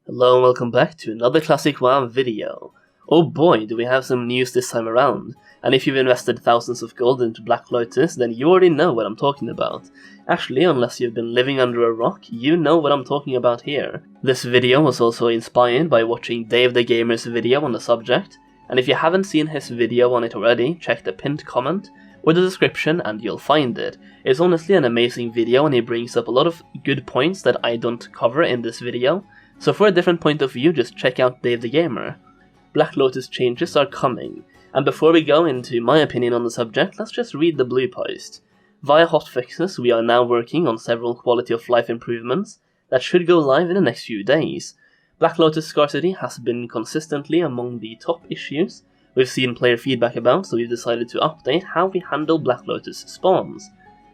Hello and welcome back to another Classic WoW video. Oh boy, do we have some news this time around, and if you've invested thousands of gold into Black Lotus, then you already know what I'm talking about. Actually, unless you've been living under a rock, you know what I'm talking about here. This video was also inspired by watching Dave the Gamer's video on the subject, and if you haven't seen his video on it already, check the pinned comment or the description and you'll find it. It's honestly an amazing video and he brings up a lot of good points that I don't cover in this video. So for a different point of view, just check out Dave the Gamer. Black Lotus changes are coming, and before we go into my opinion on the subject, let's just read the Bluepost. Via hotfixes, we are now working on several quality of life improvements that should go live in the next few days. Black Lotus scarcity has been consistently among the top issues we've seen player feedback about, so we've decided to update how we handle Black Lotus spawns.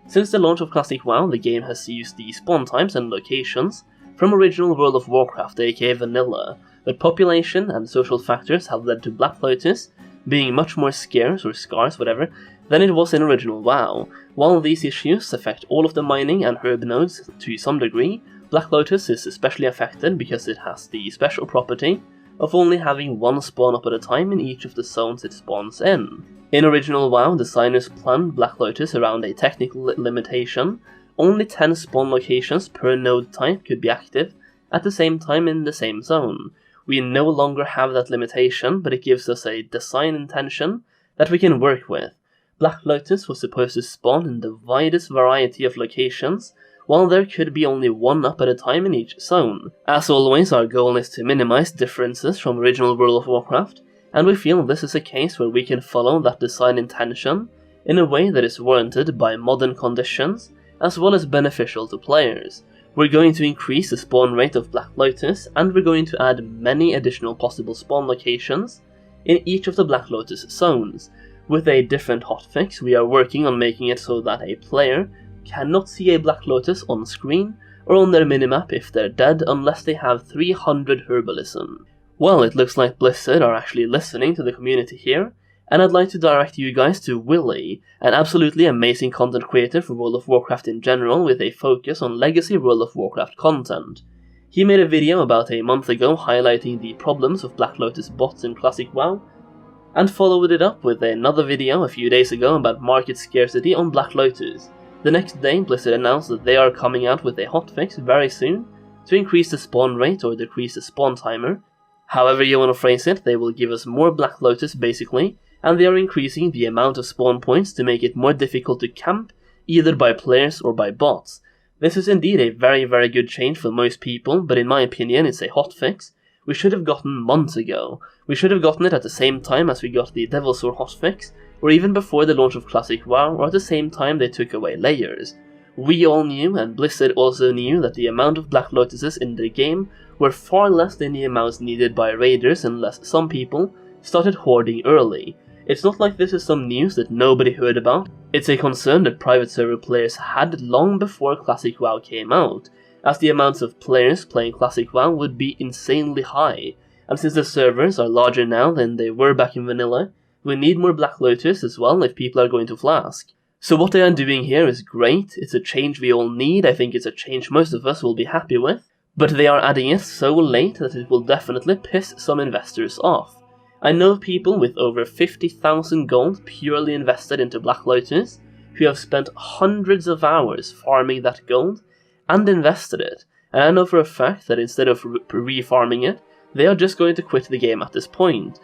Since the launch of Classic WoW, the game has used the spawn times and locations from original World of Warcraft, aka Vanilla, but population and social factors have led to Black Lotus being much more scarce, or scarce, whatever, than it was in original WoW. While these issues affect all of the mining and herb nodes to some degree, Black Lotus is especially affected because it has the special property of only having one spawn up at a time in each of the zones it spawns in. In original WoW, designers planned Black Lotus around a technical limitation. Only 10 spawn locations per node type could be active at the same time in the same zone. We no longer have that limitation, but it gives us a design intention that we can work with. Black Lotus was supposed to spawn in the widest variety of locations, while there could be only one up at a time in each zone. As always, our goal is to minimize differences from original World of Warcraft, and we feel this is a case where we can follow that design intention in a way that is warranted by modern conditions, as well as beneficial to players. We're going to increase the spawn rate of Black Lotus, and we're going to add many additional possible spawn locations in each of the Black Lotus zones. With a different hotfix, we are working on making it so that a player cannot see a Black Lotus on screen or on their minimap if they're dead unless they have 300 herbalism. Well, it looks like Blizzard are actually listening to the community here, and I'd like to direct you guys to Willy, an absolutely amazing content creator for World of Warcraft in general with a focus on legacy World of Warcraft content. He made a video about a month ago highlighting the problems of Black Lotus bots in Classic WoW, and followed it up with another video a few days ago about market scarcity on Black Lotus. The next day, Blizzard announced that they are coming out with a hotfix very soon to increase the spawn rate or decrease the spawn timer. However you want to phrase it, they will give us more Black Lotus basically, and they are increasing the amount of spawn points to make it more difficult to camp, either by players or by bots. This is indeed a very good change for most people, but in my opinion it's a hotfix we should have gotten months ago. We should have gotten it at the same time as we got the Devil's Sword hotfix, or even before the launch of Classic WoW, or at the same time they took away layers. We all knew, and Blizzard also knew, that the amount of Black Lotuses in the game were far less than the amounts needed by raiders unless some people started hoarding early. It's not like this is some news that nobody heard about. It's a concern that private server players had long before Classic WoW came out, as the amounts of players playing Classic WoW would be insanely high, and since the servers are larger now than they were back in Vanilla, we need more Black Lotus as well if people are going to Flask. So what they are doing here is great, it's a change we all need, I think it's a change most of us will be happy with, but they are adding it so late that it will definitely piss some investors off. I know people with over 50,000 gold purely invested into Black Lotus, who have spent hundreds of hours farming that gold and invested it, and I know for a fact that instead of re-farming it, they are just going to quit the game at this point.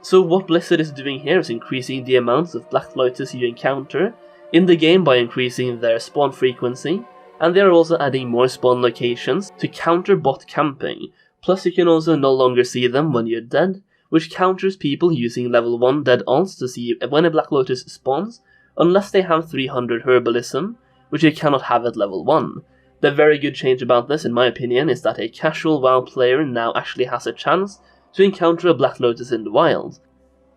So what Blizzard is doing here is increasing the amounts of Black Lotus you encounter in the game by increasing their spawn frequency, and they are also adding more spawn locations to counter bot camping, plus you can also no longer see them when you're dead, which counters people using level 1 dead alts to see when a Black Lotus spawns, unless they have 300 herbalism, which you cannot have at level 1. The very good change about this, in my opinion, is that a casual WoW player now actually has a chance to encounter a Black Lotus in the wild,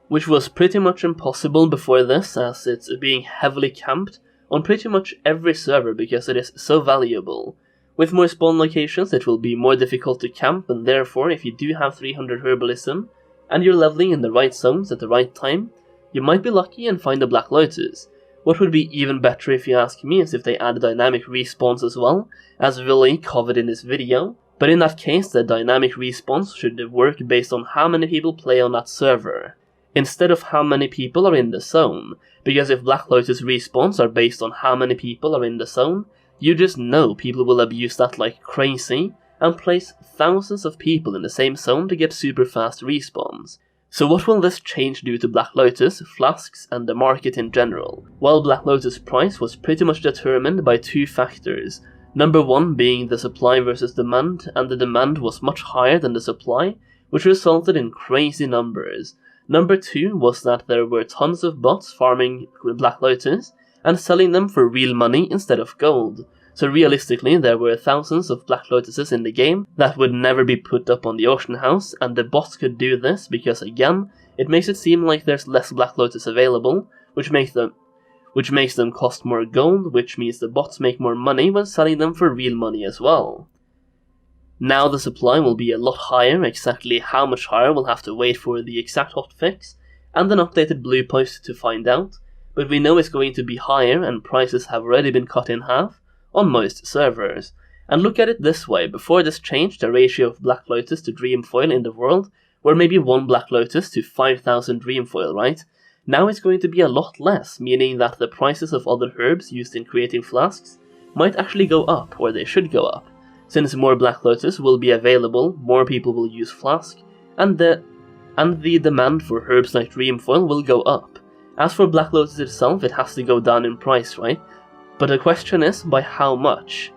which was pretty much impossible before this, as it's being heavily camped on pretty much every server because it is so valuable. With more spawn locations, it will be more difficult to camp, and therefore, if you do have 300 herbalism, and you're leveling in the right zones at the right time, you might be lucky and find a Black Lotus. What would be even better if you ask me is if they add dynamic respawns as well, as Willy covered in this video, But in that case, the dynamic response should work based on how many people play on that server, instead of how many people are in the zone, because if Black Lotus respawns are based on how many people are in the zone, you just know people will abuse that like crazy, and place thousands of people in the same zone to get super fast respawns. So what will this change do to Black Lotus, flasks, and the market in general? Well, Black Lotus price was pretty much determined by two factors. Number one being the supply versus demand, and the demand was much higher than the supply, which resulted in crazy numbers. Number two was that there were tons of bots farming Black Lotus and selling them for real money instead of gold. So realistically, there were thousands of Black Lotuses in the game that would never be put up on the auction house, and the bots could do this because, again, it makes it seem like there's less Black Lotus available, which makes them cost more gold, which means the bots make more money when selling them for real money as well. Now the supply will be a lot higher. Exactly how much higher we'll have to wait for the exact hotfix and an updated Bluepost to find out, but we know it's going to be higher, and prices have already been cut in half on most servers. And look at it this way, before this change, the ratio of Black Lotus to Dreamfoil in the world were maybe 1 Black Lotus to 5,000 Dreamfoil, right? Now it's going to be a lot less, meaning that the prices of other herbs used in creating flasks might actually go up, or they should go up. Since more Black Lotus will be available, more people will use flask, and the demand for herbs like Dreamfoil will go up. As for Black Lotus itself, it has to go down in price, right? But the question is, by how much?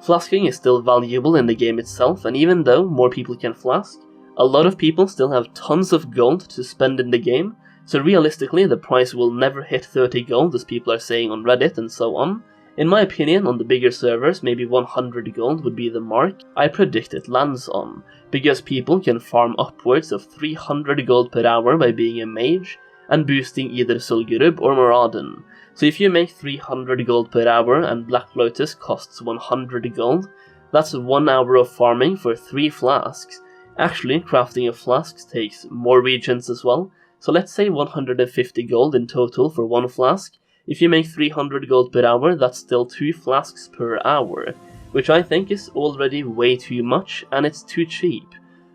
Flasking is still valuable in the game itself, and even though more people can flask, a lot of people still have tons of gold to spend in the game, so realistically the price will never hit 30 gold as people are saying on Reddit and so on. In my opinion, on the bigger servers, maybe 100 gold would be the mark I predict it lands on, because people can farm upwards of 300 gold per hour by being a mage and boosting either Solgurub or Moradin. So if you make 300 gold per hour and Black Lotus costs 100 gold, that's 1 hour of farming for 3 flasks. Actually, crafting of flasks takes more regions as well, so let's say 150 gold in total for 1 flask. If you make 300 gold per hour, that's still 2 flasks per hour, which I think is already way too much, and it's too cheap.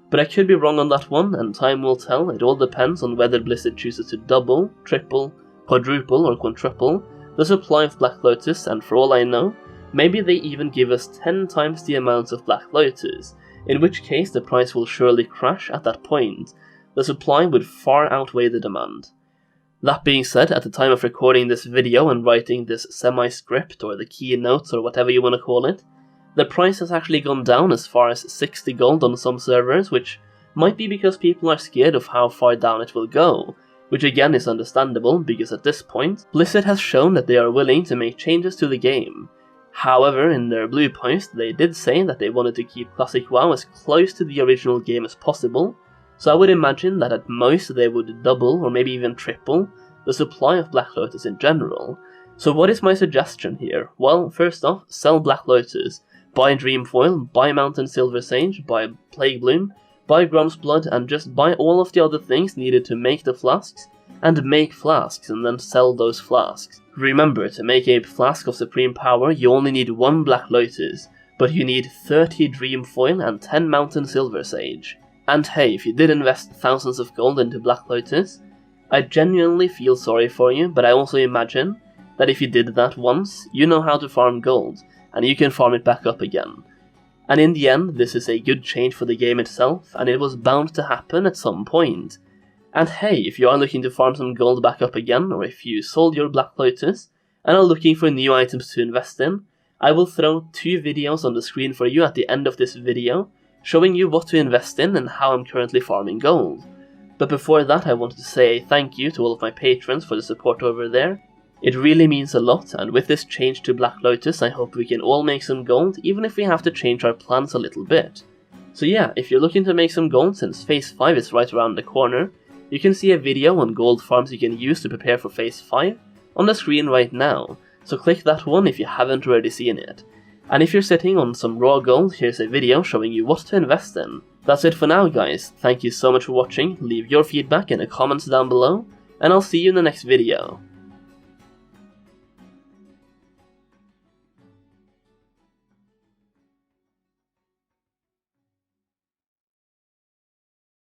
But I could be wrong on that one, and time will tell. It all depends on whether Blizzard chooses to double, triple, quadruple or quintuple the supply of Black Lotus, and for all I know, maybe they even give us 10 times the amount of Black Lotus, in which case the price will surely crash at that point. The supply would far outweigh the demand. That being said, at the time of recording this video and writing this semi-script or the keynotes or whatever you want to call it, the price has actually gone down as far as 60 gold on some servers, which might be because people are scared of how far down it will go, which again is understandable because at this point, Blizzard has shown that they are willing to make changes to the game. However, in their Bluepost, they did say that they wanted to keep Classic WoW as close to the original game as possible, so I would imagine that at most they would double or maybe even triple the supply of Black Lotus in general. So what is my suggestion here? Well, first off, sell Black Lotus, buy Dreamfoil, buy Mountain Silver Sage, buy Plague Bloom, buy Grom's Blood, and just buy all of the other things needed to make the flasks, and make flasks and then sell those flasks. Remember, to make a flask of Supreme Power you only need 1 Black Lotus, but you need 30 Dreamfoil and 10 Mountain Silver Sage. And hey, if you did invest thousands of gold into Black Lotus, I genuinely feel sorry for you, but I also imagine that if you did that once, you know how to farm gold, and you can farm it back up again. And in the end, this is a good change for the game itself, and it was bound to happen at some point. And hey, if you are looking to farm some gold back up again, or if you sold your Black Lotus and are looking for new items to invest in, I will throw 2 videos on the screen for you at the end of this video, showing you what to invest in and how I'm currently farming gold. But before that, I wanted to say thank you to all of my patrons for the support over there. It really means a lot, and with this change to Black Lotus, I hope we can all make some gold, even if we have to change our plans a little bit. So yeah, if you're looking to make some gold, since Phase 5 is right around the corner, you can see a video on gold farms you can use to prepare for Phase 5 on the screen right now, so click that one if you haven't already seen it. And if you're sitting on some raw gold, here's a video showing you what to invest in. That's it for now guys, thank you so much for watching, leave your feedback in the comments down below, and I'll see you in the next video.